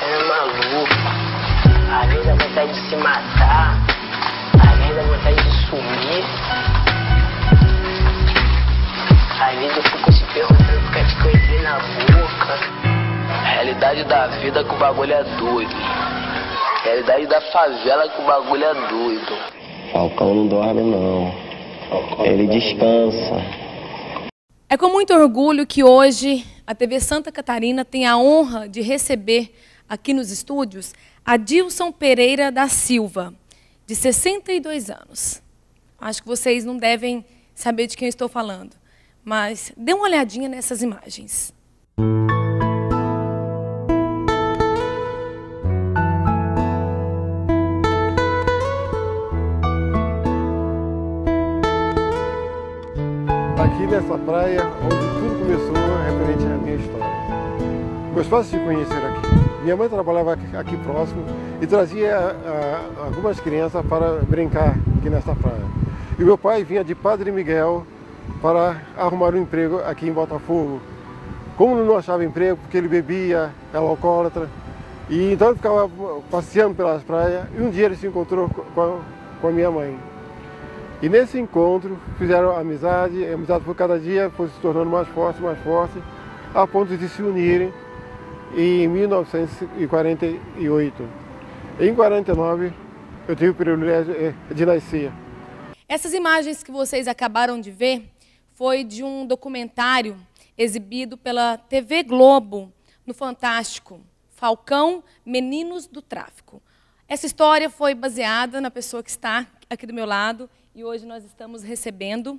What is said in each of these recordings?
é maluco. Às vezes dá vontade de se matar, às vezes dá vontade de sumir. Às vezes eu fico se perguntando por que eu entrei na boca. A realidade da vida que o bagulho é doido. A realidade da favela que o bagulho é doido. Falcão não dorme não, ele descansa. É com muito orgulho que hoje a TV Santa Catarina tem a honra de receber aqui nos estúdios Adilson Pereira da Silva, de 62 anos. Acho que vocês não devem saber de quem eu estou falando, mas dê uma olhadinha nessas imagens. Aqui nessa praia, onde tudo começou referente à minha história. Meus pais se conheceram aqui. Minha mãe trabalhava aqui próximo e trazia algumas crianças para brincar aqui nessa praia. E meu pai vinha de Padre Miguel para arrumar um emprego aqui em Botafogo. Como não achava emprego, porque ele bebia, era alcoólatra, e então ele ficava passeando pelas praias, e um dia ele se encontrou com a minha mãe. E nesse encontro fizeram amizade, a amizade por cada dia foi se tornando mais forte, a ponto de se unirem em 1948. Em 49 eu tive o privilégio de nascer. Essas imagens que vocês acabaram de ver foi de um documentário exibido pela TV Globo no Fantástico, Falcão, Meninos do Tráfico. Essa história foi baseada na pessoa que está aqui do meu lado e hoje nós estamos recebendo.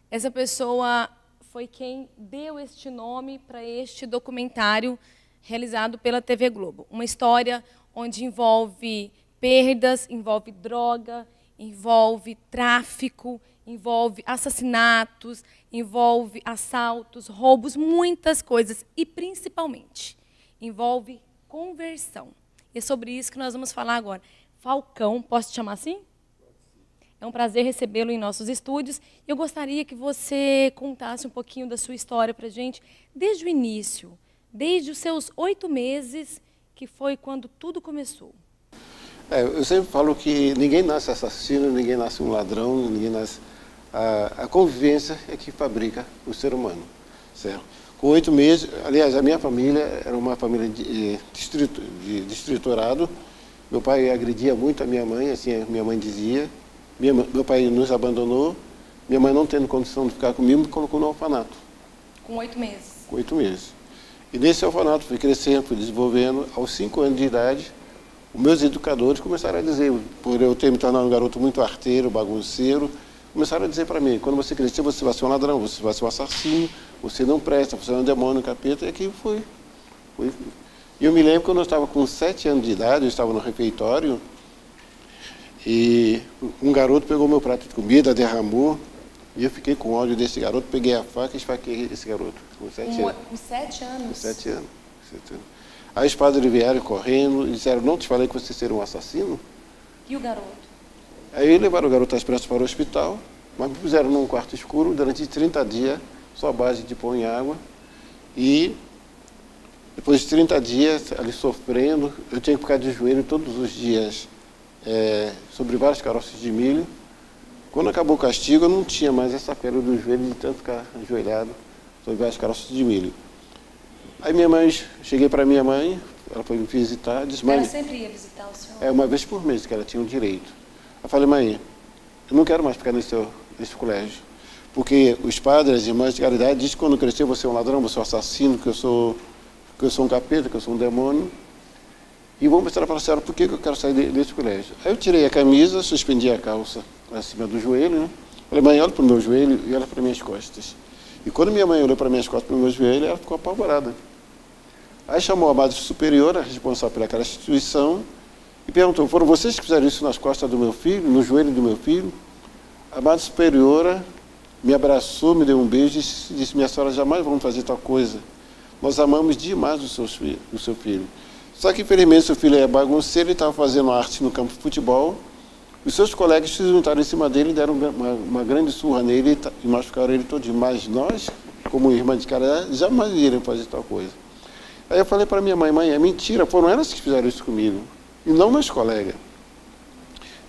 Essa pessoa foi quem deu este nome para este documentário realizado pela TV Globo. Uma história onde envolve perdas, envolve droga, envolve tráfico, envolve assassinatos, envolve assaltos, roubos, muitas coisas. E, principalmente, envolve conversão. E é sobre isso que nós vamos falar agora. Falcão, posso te chamar assim? É um prazer recebê-lo em nossos estúdios. Eu gostaria que você contasse um pouquinho da sua história para a gente, desde o início, desde os seus 8 meses, que foi quando tudo começou. Eu sempre falo que ninguém nasce assassino, ninguém nasce um ladrão, ninguém nasce... A convivência é que fabrica o ser humano, certo? Com 8 meses, aliás, a minha família era uma família de distritorado. Meu pai agredia muito a minha mãe, assim a minha mãe dizia. Meu pai nos abandonou, minha mãe não tendo condição de ficar comigo, me colocou no orfanato. Com 8 meses? Com 8 meses. E nesse orfanato fui crescendo, fui desenvolvendo. Aos 5 anos de idade, os meus educadores começaram a dizer, por eu ter me tornado um garoto muito arteiro, bagunceiro, começaram a dizer para mim, quando você crescer, você vai ser um ladrão, você vai ser um assassino, você não presta, você é um demônio, um capeta, e aquilo foi. E eu me lembro que quando eu estava com 7 anos de idade, eu estava no refeitório, e um garoto pegou meu prato de comida, derramou, e eu fiquei com ódio desse garoto, peguei a faca e esfaquei esse garoto, com 7 anos. Com 7 anos? Com 7 anos. Aí os padres vieram correndo e disseram, não te falei que você seria um assassino? E o garoto? Aí levaram o garoto às pressas para o hospital, mas me puseram num quarto escuro durante 30 dias, só à base de pão e água. E depois de 30 dias ali sofrendo, eu tinha que ficar de joelho todos os dias sobre vários caroços de milho. Quando acabou o castigo, eu não tinha mais essa pedra do joelho de tanto ficar ajoelhado sobre vários caroços de milho. Aí cheguei para minha mãe, ela foi me visitar, disse, mãe... Ela sempre ia visitar o senhor? Uma vez por mês, que ela tinha o direito. Eu falei, mãe, eu não quero mais ficar nesse colégio, porque os padres, as irmãs de caridade, dizem que quando eu crescer, você é um ladrão, você é um assassino, que eu sou um capeta, que eu sou um demônio. E vou mostrar para a senhora por que eu quero sair desse colégio. Aí eu tirei a camisa, suspendi a calça acima do joelho, né? Falei, mãe, olha para o meu joelho e olha para minhas costas. E quando minha mãe olhou para minhas costas e para o meu joelho, ela ficou apavorada. Aí chamou a base superior, a responsável pelaquela instituição, e perguntou, foram vocês que fizeram isso nas costas do meu filho, no joelho do meu filho? A base superiora me abraçou, me deu um beijo e disse, minha senhora, jamais vamos fazer tal coisa. Nós amamos demais o seu filho. Só que, infelizmente, seu filho é bagunceiro, ele estava fazendo arte no campo de futebol. Os seus colegas se juntaram em cima dele e deram uma grande surra nele e machucaram ele todinho. Mas nós, como irmã de caridade, jamais iríamos fazer tal coisa. Aí eu falei para minha mãe, mãe, é mentira, foram elas que fizeram isso comigo, e não meus colegas.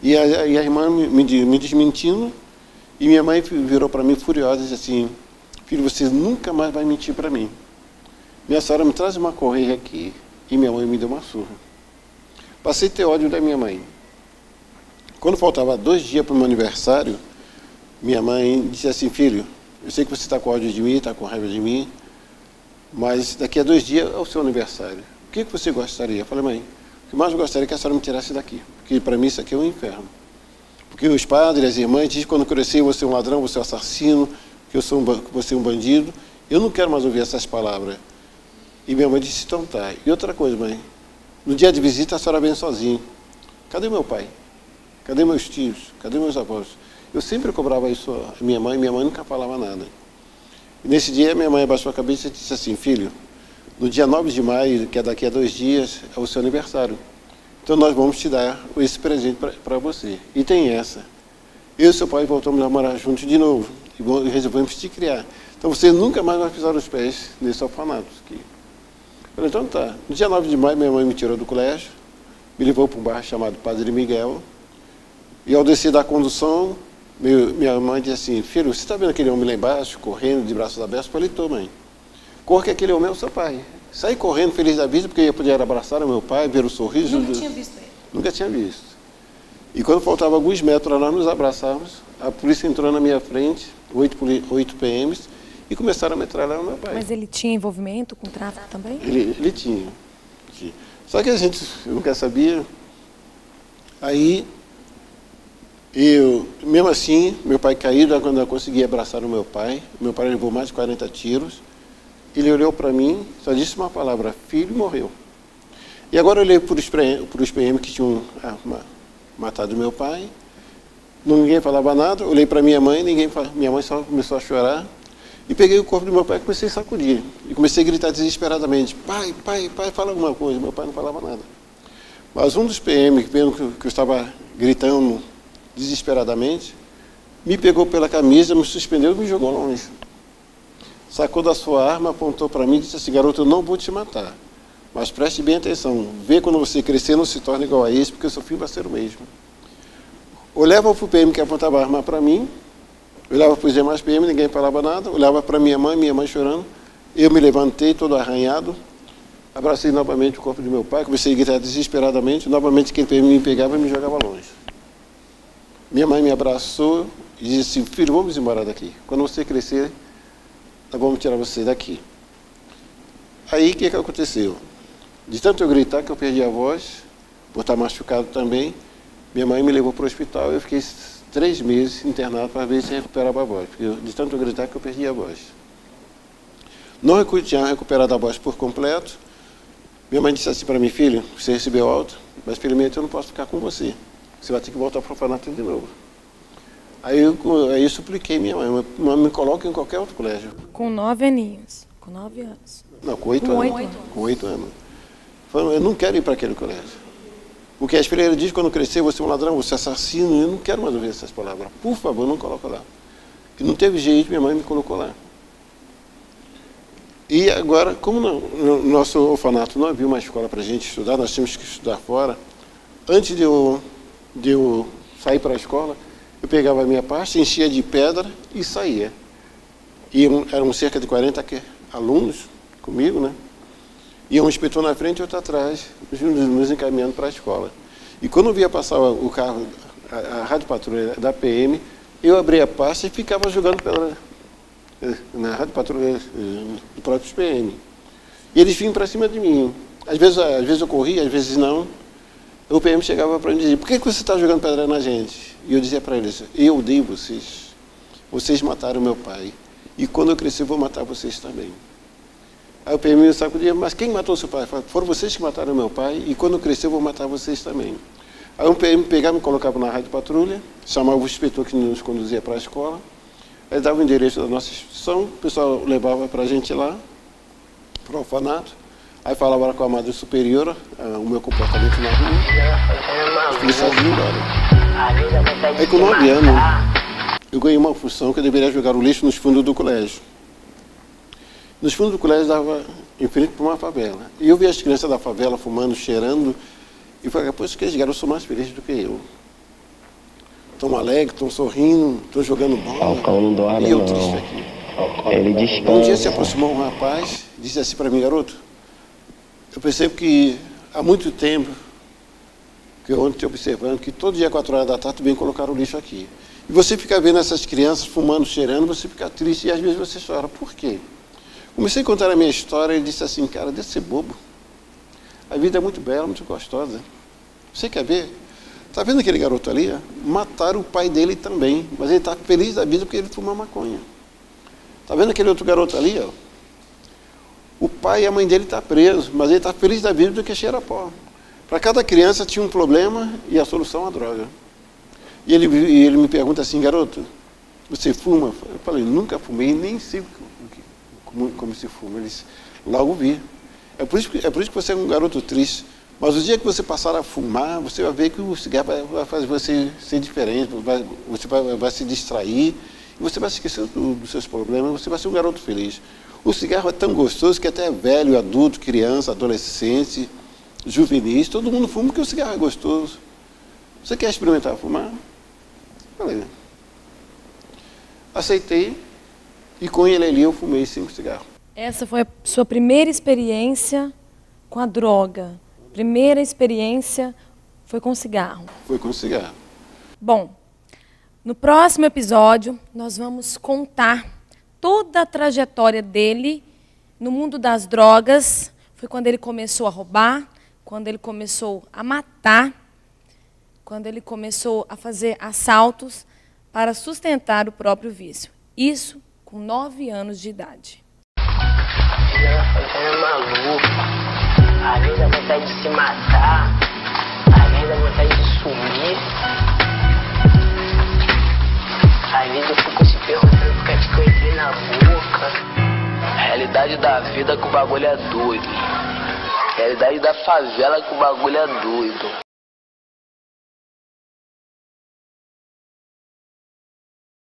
E a irmã me desmentindo, e minha mãe virou para mim furiosa e disse assim, filho, você nunca mais vai mentir para mim. Minha senhora me traz uma correia aqui. E minha mãe me deu uma surra. Passei a ter ódio da minha mãe. Quando faltava 2 dias para o meu aniversário, minha mãe disse assim, filho, eu sei que você está com ódio de mim, está com raiva de mim, mas daqui a 2 dias é o seu aniversário. O que você gostaria? Eu falei, mãe, o que mais eu gostaria é que a senhora me tirasse daqui, porque para mim isso aqui é um inferno. Porque os padres, as irmãs dizem que quando eu crescer você é um ladrão, você é um assassino, que você é um bandido. Eu não quero mais ouvir essas palavras. E minha mãe disse, então tá. E outra coisa, mãe, no dia de visita a senhora vem sozinha. Cadê meu pai? Cadê meus tios? Cadê meus avós? Eu sempre cobrava isso a minha mãe nunca falava nada. E nesse dia minha mãe abaixou a cabeça e disse assim, filho, no dia 9 de maio, que é daqui a 2 dias, é o seu aniversário. Então nós vamos te dar esse presente para você. E tem essa. Eu e seu pai voltamos a morar juntos de novo. E resolvemos te criar. Então você nunca mais vai pisar os pés nesse orfanato aqui. Falei, então tá. No dia 9 de maio, minha mãe me tirou do colégio, me levou para um bar chamado Padre Miguel, e ao descer da condução, minha mãe disse assim, filho, você está vendo aquele homem lá embaixo, correndo, de braços abertos? Eu falei, tô, mãe. Corre que aquele homem é o seu pai. Saí correndo, feliz da vida, porque eu podia abraçar o meu pai, ver o sorriso. Nunca tinha visto ele? Nunca tinha visto. E quando faltava alguns metros lá, nos abraçávamos, a polícia entrou na minha frente, 8 PMs, e começaram a metralhar o meu pai. Mas ele tinha envolvimento com tráfico também? Ele tinha. Só que a gente nunca sabia. Aí, mesmo assim, meu pai caído, quando eu consegui abraçar o meu pai levou mais de 40 tiros. Ele olhou para mim, só disse uma palavra, filho, e morreu. E agora eu olhei para os PM que tinham matado meu pai. Ninguém falava nada. Olhei para minha mãe, minha mãe só começou a chorar. E peguei o corpo do meu pai e comecei a sacudir. E comecei a gritar desesperadamente, pai, pai, pai, fala alguma coisa. Meu pai não falava nada. Mas um dos PM, vendo que eu estava gritando desesperadamente, me pegou pela camisa, me suspendeu e me jogou longe. Sacou da sua arma, apontou para mim e disse assim, garoto, eu não vou te matar. Mas preste bem atenção, vê quando você crescer, não se torne igual a esse, porque o seu filho vai ser o mesmo. Olhava para o PM que apontava a arma para mim, olhava para os demais PM, ninguém falava nada, olhava para minha mãe chorando, eu me levantei todo arranhado, abracei novamente o corpo do meu pai, comecei a gritar desesperadamente, novamente aquele PM me pegava e me jogava longe. Minha mãe me abraçou e disse assim, filho, vamos embora daqui. Quando você crescer, nós vamos tirar você daqui. Aí, o que aconteceu? De tanto eu gritar que eu perdi a voz, por estar machucado também, minha mãe me levou para o hospital e eu fiquei 3 meses internado para ver se recuperava a voz, porque de tanto eu gritar que eu perdi a voz. Não tinha recuperado a voz por completo. Minha mãe disse assim para mim, filho, você recebeu alta, mas felizmente eu não posso ficar com você. Você vai ter que voltar para o orfanato de novo. Aí eu supliquei minha mãe, me coloque em qualquer outro colégio. Com 9 aninhos, com 9 anos. Não, com 8 anos. Com 8 anos. Eu não quero ir para aquele colégio. Porque as freiras dizem que quando crescer você é um ladrão, você é assassino, eu não quero mais ouvir essas palavras. Por favor, não coloca lá. E não teve jeito, minha mãe me colocou lá. E agora, como no nosso orfanato não havia uma escola para a gente estudar, nós tínhamos que estudar fora, antes de eu sair para a escola, eu pegava a minha pasta, enchia de pedra e saía. E eram cerca de 40 alunos comigo, né? E um inspetor na frente e outro atrás, nos encaminhando para a escola. E quando eu via passar o carro, a rádio patrulha da PM, eu abria a pasta e ficava jogando pedra na rádio patrulha do próprio PM. E eles vinham para cima de mim. Às vezes eu corria, às vezes não. O PM chegava para mim e dizia, por que você está jogando pedra na gente? E eu dizia para eles, eu odeio vocês. Vocês mataram meu pai. E quando eu crescer, eu vou matar vocês também. Aí o PM me sacudia, mas quem matou seu pai? Foram vocês que mataram meu pai, e quando eu crescer, eu vou matar vocês também. Aí o PM pegava e me colocava na rádio patrulha, chamava o inspetor que nos conduzia para a escola, aí dava o endereço da nossa instituição, o pessoal levava para a gente lá, para o orfanato, aí falava com a madre superiora, o meu comportamento na rua, os policiais iam embora. Aí com 9 anos, eu ganhei uma função que eu deveria jogar o lixo nos fundos do colégio. Nos fundos do colégio dava em frente para uma favela. E eu vi as crianças da favela fumando, cheirando, e falei, pois que esses garotos são mais felizes do que eu. Estão alegres, estão sorrindo, estão jogando bola. Falcão não dorme, e eu não. triste aqui. Ele descansa. Um dia se aproximou um rapaz, disse assim para mim, garoto, eu percebo que há muito tempo que eu ando te observando, que todo dia 4 horas da tarde tu vem colocar o lixo aqui. E você fica vendo essas crianças fumando, cheirando, você fica triste e às vezes você chora. Por quê? Comecei a contar a minha história e ele disse assim, cara, deixa de ser bobo. A vida é muito bela, muito gostosa. Você quer ver? Está vendo aquele garoto ali? Ó? Mataram o pai dele também, mas ele está feliz da vida porque ele fuma maconha. Está vendo aquele outro garoto ali? Ó? O pai e a mãe dele estão presos, mas ele está feliz da vida porque cheira pó. Para cada criança tinha um problema e a solução a droga. E ele me pergunta assim, garoto, você fuma? Eu falei, nunca fumei, nem sei como se fuma. Ele disse, logo vi. É por isso que você é um garoto triste. Mas o dia que você passar a fumar, você vai ver que o cigarro vai fazer você ser diferente, você vai se distrair, e você vai se esquecer dos seus problemas, você vai ser um garoto feliz. O cigarro é tão gostoso que até velho, adulto, criança, adolescente, juvenis, todo mundo fuma porque o cigarro é gostoso. Você quer experimentar fumar? Falei. Aceitei e com ele ali eu fumei 5 cigarros. Essa foi a sua primeira experiência com a droga. Primeira experiência foi com cigarro. Foi com cigarro. Bom, no próximo episódio nós vamos contar toda a trajetória dele no mundo das drogas. Foi quando ele começou a roubar, quando ele começou a matar, quando ele começou a fazer assaltos para sustentar o próprio vício. Isso com 9 anos de idade. É maluco. Às vezes a vontade de se matar, às vezes a vontade de sumir. Às vezes eu fico se perguntando porque é que eu entrei na boca. A realidade da vida que o bagulho é doido. A realidade da favela que o bagulho é doido.